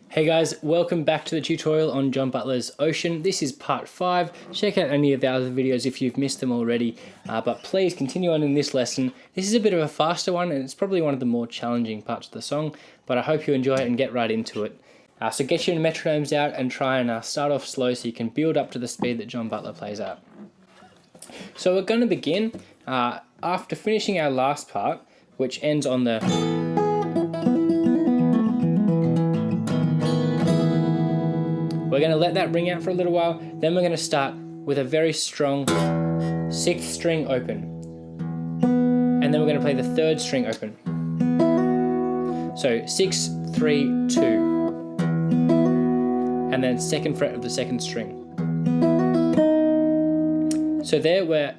Hey guys, welcome back to the tutorial on John Butler's Ocean. This is part 5. Check out any of the other videos if you've missed them already, but please continue on in this lesson. This is a bit of a faster one and it's probably one of the more challenging parts of the song, but I hope you enjoy it and get right into it. So get your metronomes out and try and start off slow so you can build up to the speed that John Butler plays at. So we're going to begin after finishing our last part, which ends on the... We're going to let that ring out for a little while, then we're going to start with a very strong 6th string open. And then we're going to play the 3rd string open. So 6, 3, 2. And then 2nd fret of the 2nd string. So there we're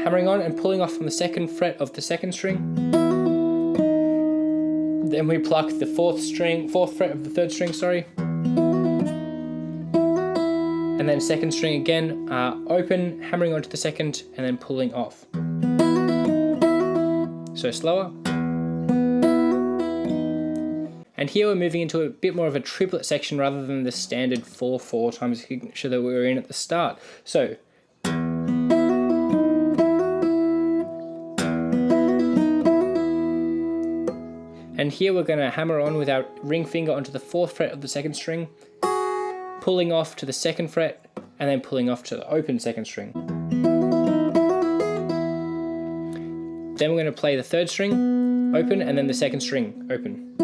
hammering on and pulling off from the 2nd fret of the 2nd string. Then we pluck the 4th fret of the 3rd string, and then 2nd string again, open, hammering onto the 2nd, and then pulling off. So slower. And here we're moving into a bit more of a triplet section rather than the standard 4/4 time signature that we were in at the start. So. And here we're going to hammer on with our ring finger onto the 4th fret of the 2nd string, pulling off to the 2nd fret, and then pulling off to the open 2nd string. Then we're going to play the 3rd string open and then the 2nd string open.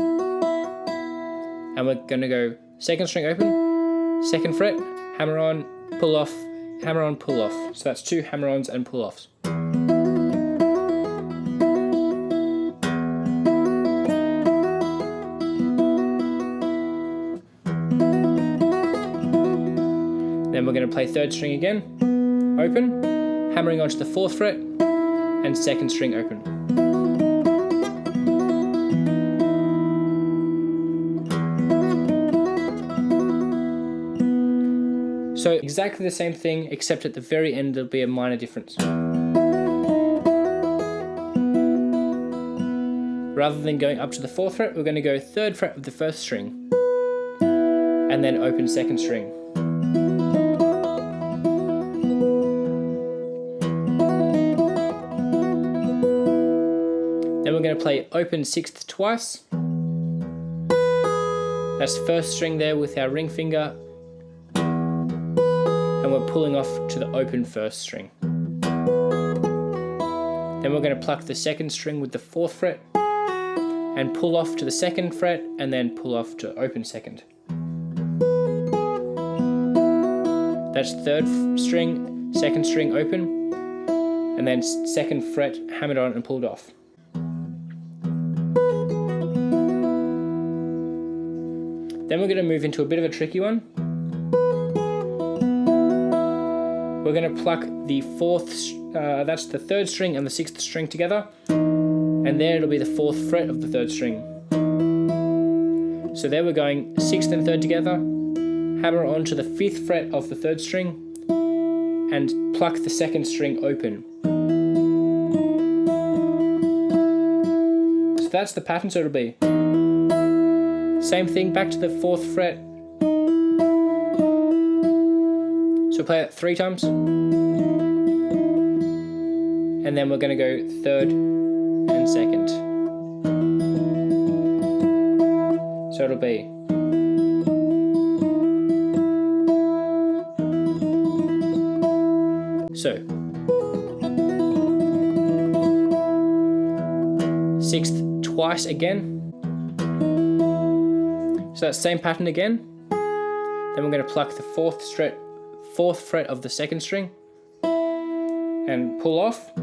And we're going to go 2nd string open, 2nd fret, hammer on, pull off, hammer on, pull off. So that's 2 hammer-ons and pull-offs. Then we're going to play 3rd string again, open, hammering onto the 4th fret, and 2nd string open. So exactly the same thing, except at the very end there'll be a minor difference. Rather than going up to the 4th fret, we're going to go 3rd fret of the 1st string, and then open 2nd string. Then we're going to play open 6th twice. That's 1st string there with our ring finger. And we're pulling off to the open 1st string. Then we're going to pluck the 2nd string with the 4th fret and pull off to the 2nd fret and then pull off to open 2nd. That's 3rd string, 2nd string open, and then 2nd fret hammered on and pulled off. Then we're going to move into a bit of a tricky one. We're going to pluck the 4th, that's the 3rd string and the 6th string together, and there it'll be the 4th fret of the 3rd string. So there we're going 6th and 3rd together, hammer onto the 5th fret of the 3rd string, and pluck the 2nd string open. So that's the pattern, so it'll be same thing, back to the 4th fret. So play it 3 times. And then we're going to go 3rd and 2nd. So it'll be so 6th twice again. So that same pattern again. Then we're going to pluck the 4th fret of the 2nd string and pull off.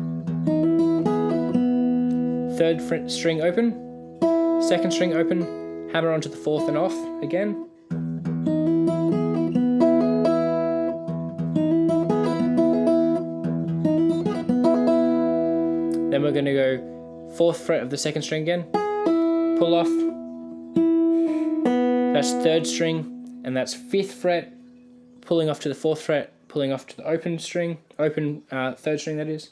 3rd fret string open, 2nd string open, hammer onto the 4th and off again. Then we're going to go 4th fret of the 2nd string again, pull off. That's 3rd string, and that's 5th fret, pulling off to the 4th fret, pulling off to the open string, 3rd string that is.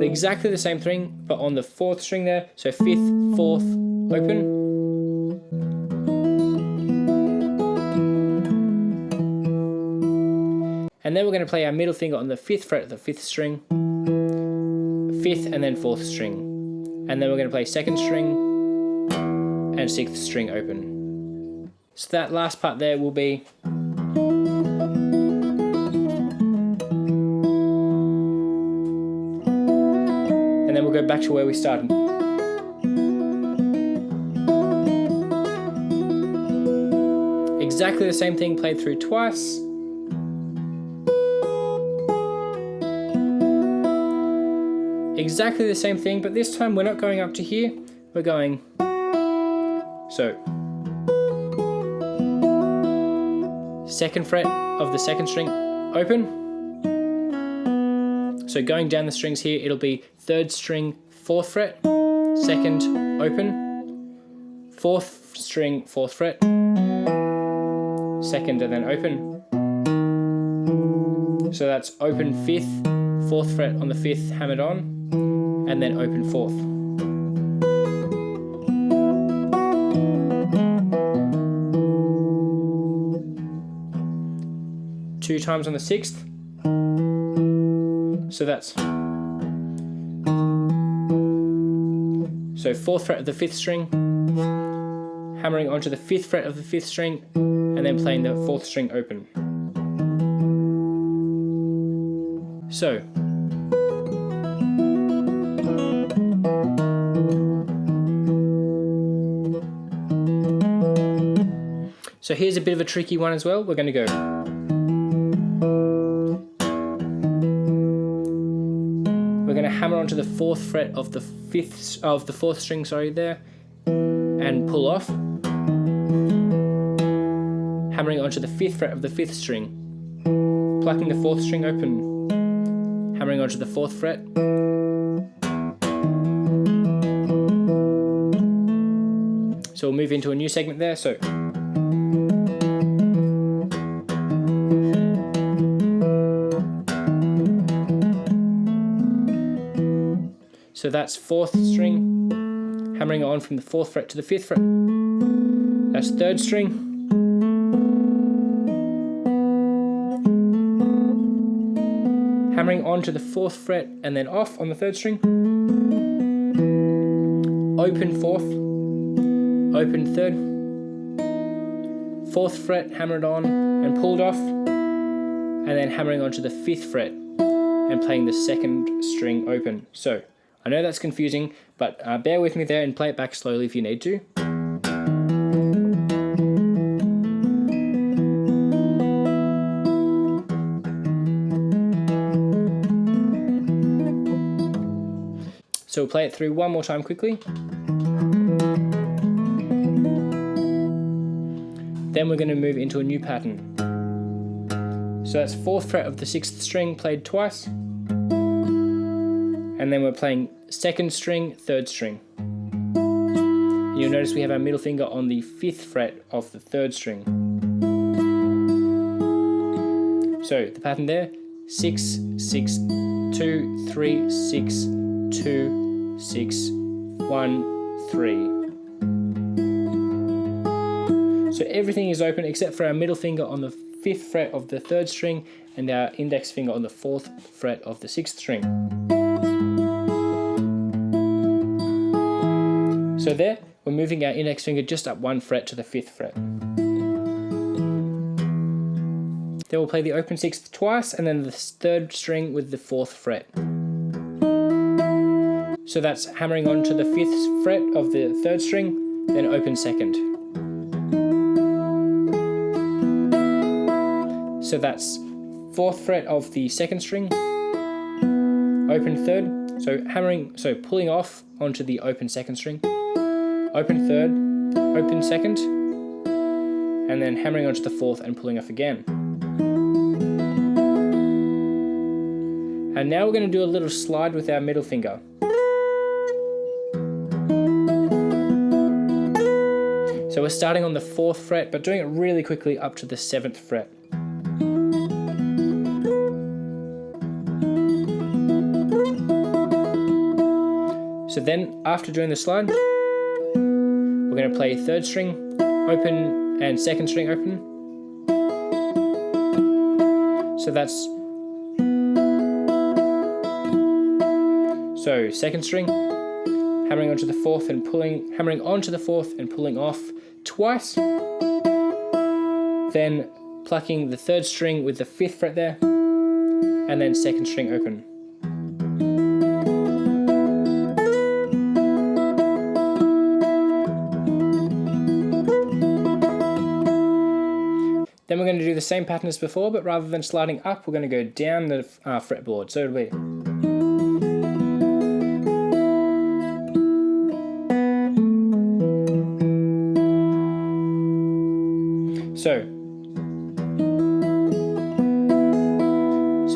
exactly the same thing, but on the 4th string there. So 5th, 4th, open. And then we're going to play our middle finger on the 5th fret of the 5th string, 5th and then 4th string. And then we're going to play 2nd string and 6th string open. So that last part there will be and then we'll go back to where we started. Exactly the same thing played through twice. Exactly the same thing, but this time we're not going up to here, we're going so 2nd fret of the 2nd string open. So going down the strings here, it'll be 3rd string 4th fret, 2nd open, 4th string 4th fret, 2nd and then open. So that's open 5th, 4th fret on the 5th hammered on, and then open 4th. Two times on the 6th. So that's so 4th fret of the 5th string, hammering onto the 5th fret of the 5th string, and then playing the 4th string open. So here's a bit of a tricky one as well. We're going to go hammer onto the 4th fret of the 4th string, there, and pull off. Hammering onto the 5th fret of the 5th string, plucking the 4th string open, hammering onto the 4th fret. So we'll move into a new segment there. So that's 4th string, hammering on from the 4th fret to the 5th fret. That's 3rd string. Hammering on to the 4th fret and then off on the 3rd string. Open 4th, open 3rd, 4th fret hammered on and pulled off, and then hammering onto the 5th fret and playing the 2nd string open. So I know that's confusing, but bear with me there and play it back slowly if you need to. So we'll play it through one more time quickly. Then we're going to move into a new pattern. So that's 4th fret of the 6th string played twice. And then we're playing 2nd string, 3rd string. And you'll notice we have our middle finger on the 5th fret of the 3rd string. So the pattern there, 6, 6, 2, 3, 6, 2, 6, 1, 3. So everything is open except for our middle finger on the 5th fret of the 3rd string and our index finger on the 4th fret of the 6th string. So there, we're moving our index finger just up 1 fret to the 5th fret. Then we'll play the open 6th twice and then the 3rd string with the 4th fret. So that's hammering onto the 5th fret of the 3rd string, then open 2nd. So that's 4th fret of the 2nd string, open 3rd, so pulling off onto the open 2nd string, open 3rd, open 2nd, and then hammering onto the 4th and pulling off again. And now we're going to do a little slide with our middle finger. So we're starting on the 4th fret, but doing it really quickly up to the 7th fret. So then after doing the slide, we're going to play third string open and second string open. So that's second string, hammering onto the fourth and pulling, hammering onto the fourth and pulling off twice. Then plucking the third string with the fifth fret there, and then second string open. Then we're going to do the same pattern as before, but rather than sliding up, we're going to go down the fretboard. So it'll be so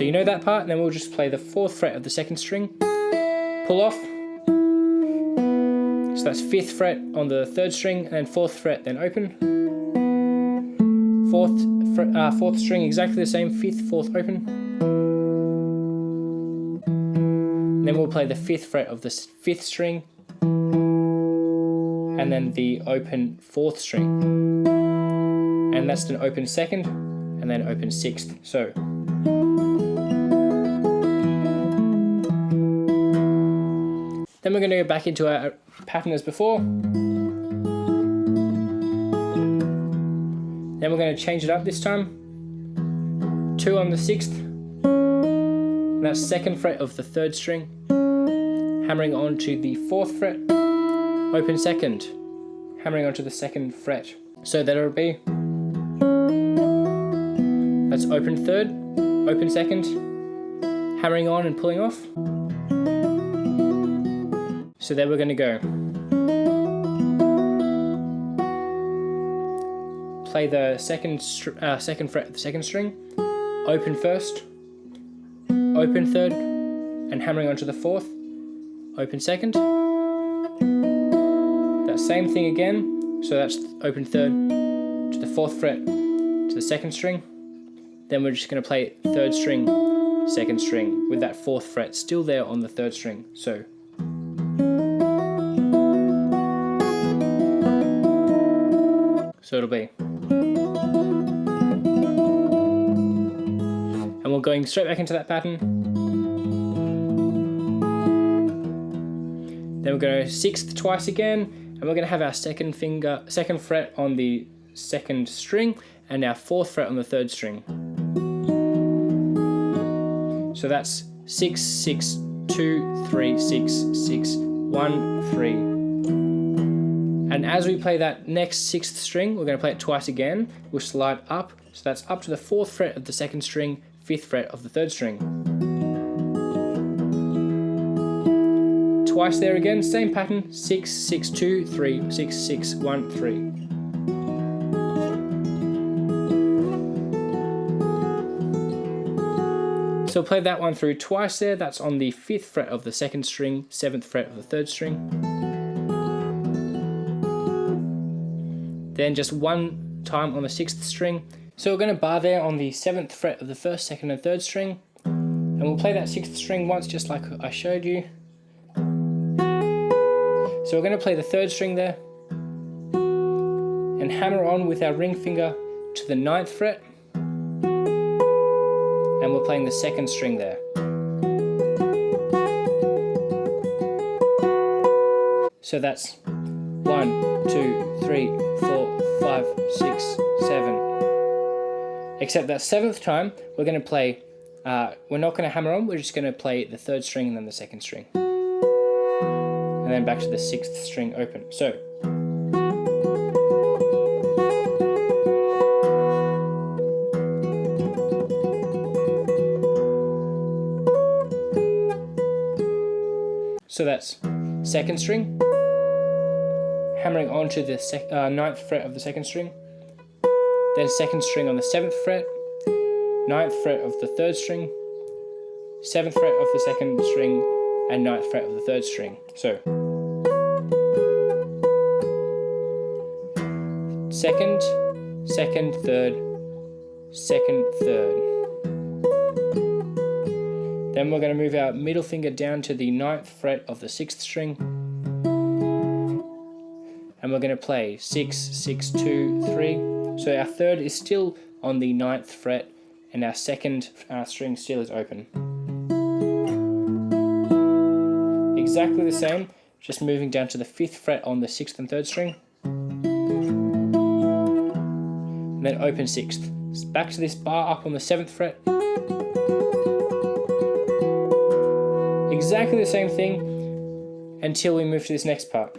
you know that part, and then we'll just play the fourth fret of the second string, pull off. So that's fifth fret on the third string, and then fourth fret, then open. Fourth string exactly the same, fifth, fourth, open. And then we'll play the fifth fret of the fifth string, and then the open fourth string. And that's an open second, and then open sixth. So then we're going to go back into our pattern as before. Then we're going to change it up this time. 2 on the sixth, and that's second fret of the third string, hammering onto the fourth fret, open second, hammering onto the second fret. So that'll be, that's open third, open second, hammering on and pulling off. So there we're going to go. Play the second fret of the second string, open first, open third, and hammering onto the fourth, open second. That same thing again, so that's open third to the fourth fret to the second string. Then we're just going to play third string, second string with that fourth fret still there on the third string. So it'll be. And we're going straight back into that pattern. Then we're going to sixth twice again, and we're going to have our second fret on the second string, and our fourth fret on the third string. So that's 6, 6, 2, 3, 6, 6, 1, 3. And as we play that next sixth string, we're going to play it twice again. We'll slide up, so that's up to the fourth fret of the second string, fifth fret of the third string. Twice there again, same pattern, 6, 6, 2, 3, 6, 6, 1, 3. So play that one through twice there, that's on the fifth fret of the second string, seventh fret of the third string. Then just one time on the sixth string. So we're going to bar there on the seventh fret of the first, second, and third string. And we'll play that sixth string once, just like I showed you. So we're going to play the third string there, and hammer on with our ring finger to the ninth fret. And we're playing the second string there. So that's 1, 2, 3, 4, 5, 6, 7. Except that seventh time, we're going to play, we're not going to hammer on, we're just going to play the third string and then the second string. And then back to the sixth string open. So that's second string, hammering onto the ninth fret of the second string, then second string on the seventh fret, ninth fret of the third string, seventh fret of the second string, and ninth fret of the third string. So second, second, third, second, third. Then we're going to move our middle finger down to the 9th fret of the 6th string. And we're going to play 6, 6, 2, 3. So our third is still on the 9th fret, and our second string still is open. Exactly the same, just moving down to the 5th fret on the 6th and 3rd string. And then open 6th. Back to this bar up on the 7th fret. Exactly the same thing until we move to this next part.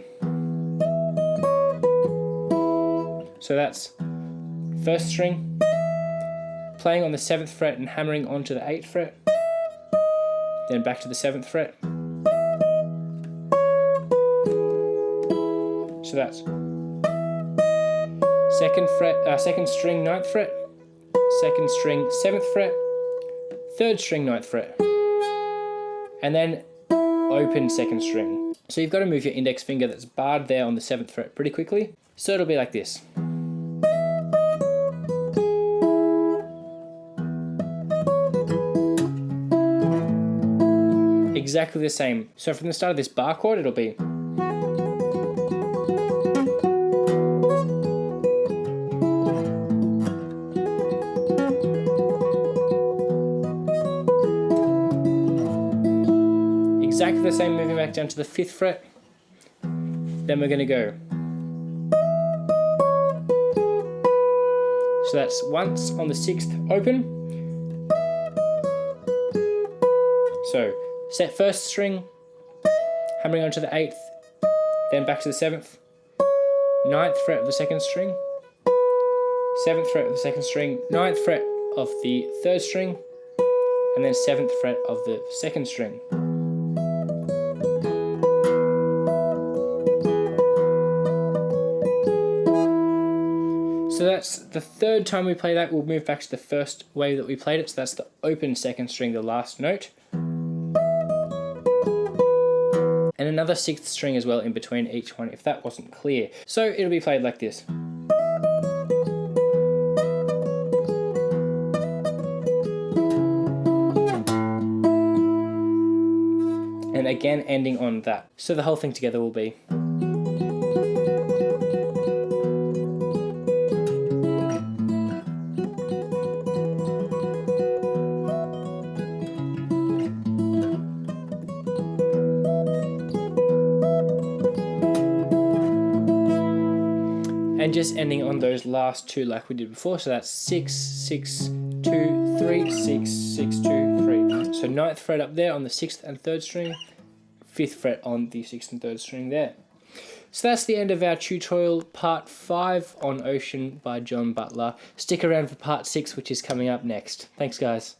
So that's 1st string, playing on the 7th fret and hammering onto the 8th fret, then back to the 7th fret. So that's 2nd string 9th fret, 2nd string 7th fret, 3rd string 9th fret, and then open 2nd string. So you've got to move your index finger that's barred there on the 7th fret pretty quickly. So it'll be like this. Exactly the same. So from the start of this bar chord, it'll be exactly the same, moving back down to the 5th fret. Then we're going to go. So that's once on the 6th open. So set 1st string, hammering onto the 8th, then back to the 7th, 9th fret of the 2nd string, 7th fret of the 2nd string, 9th fret of the 3rd string, and then 7th fret of the 2nd string. So that's the 3rd time we play that. We'll move back to the first way that we played it. So that's the open 2nd string, the last note. And another 6th string as well in between each one, if that wasn't clear. So it'll be played like this. And again ending on that. So the whole thing together will be. And just ending on those last two like we did before. So that's 6, 6, 2, 3, 6, 6, 2, 3. So 9th fret up there on the 6th and 3rd string, 5th fret on the 6th and 3rd string there. So that's the end of our tutorial part 5 on Ocean by John Butler. Stick around for part 6, which is coming up next. Thanks guys.